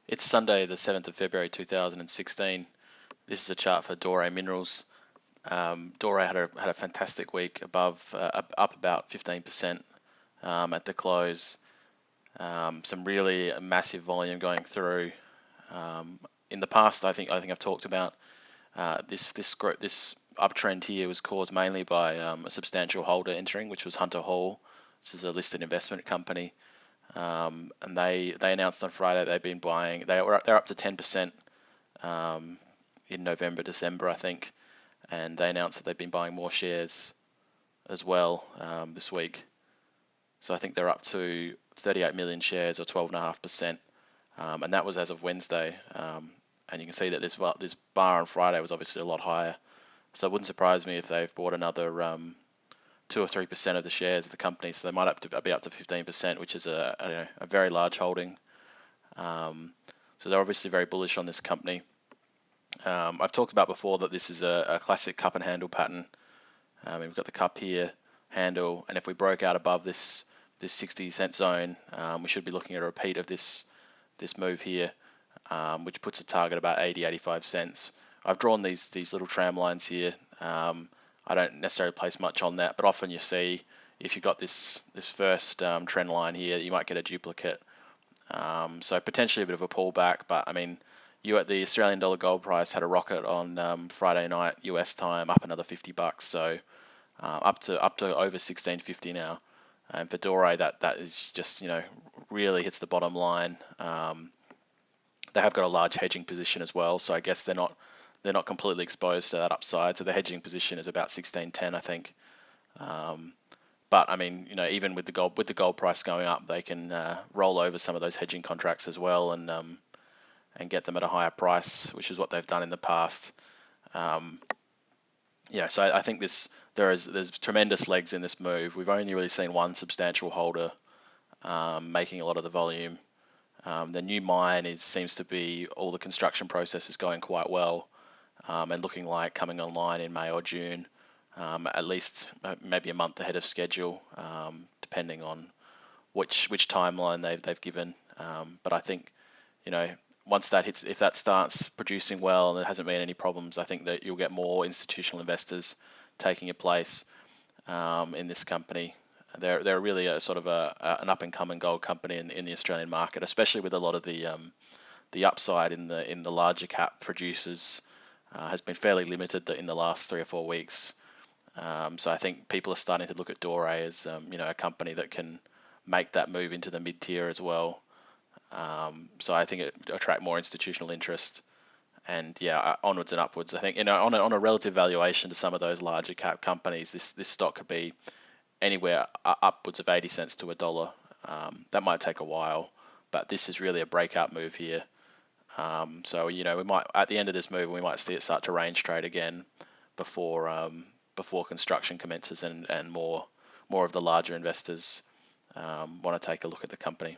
It's Sunday, the 7th of February 2016. This is a chart for Doray Minerals. Doray had a fantastic week, up about 15% at the close. Some really massive volume going through. In the past, I think I've talked about this uptrend here was caused mainly by a substantial holder entering, which was Hunter Hall. This is a listed investment company. And they announced on Friday they've been buying. They're up to 10% in November, December, I think, and they announced that they've been buying more shares as well this week. So I think they're up to 38 million shares, or 12.5%, and that was as of Wednesday. And you can see that this bar on Friday was obviously a lot higher. So it wouldn't surprise me if they've bought another 2 or 3% of the shares of the company. So they might be up to 15%, which is a very large holding. So they're obviously very bullish on this company. I've talked about before that this is a classic cup and handle pattern. We've got the cup here, handle, and if we broke out above this 60-cent zone, we should be looking at a repeat of this move here, which puts a target about 80-85 cents. I've drawn these little tram lines here. I don't necessarily place much on that, but often you see if you've got this first trend line here, you might get a duplicate. So potentially a bit of a pullback, but I mean, the Australian dollar gold price had a rocket on Friday night US time, up another $50. So up to over 1650 now. And for Doray, that is just really hits the bottom line. They have got a large hedging position as well, so I guess they're not completely exposed to that upside. So the hedging position is about 1610, I think. But I mean, even with the gold price going up, they can roll over some of those hedging contracts as well, and get them at a higher price, which is what they've done in the past. So I think there's tremendous legs in this move. We've only really seen one substantial holder making a lot of the volume. The new mine seems to be, all the construction process is going quite well, and looking like coming online in May or June, at least maybe a month ahead of schedule, depending on which timeline they've given. But I think, once that hits, if that starts producing well and there hasn't been any problems, I think that you'll get more institutional investors taking a place in this company. They're really a sort of an up and coming gold company in the Australian market, especially with a lot of the upside in the larger cap producers has been fairly limited in the last 3 or 4 weeks. So I think people are starting to look at Doray as a company that can make that move into the mid tier as well. So I think it attract more institutional interest, and onwards and upwards. I think on a relative valuation to some of those larger cap companies, this stock could be anywhere upwards of 80 cents to $1. That might take a while, but this is really a breakout move here. So we might, at the end of this move, we might see it start to range trade again before construction commences, and more of the larger investors want to take a look at the company.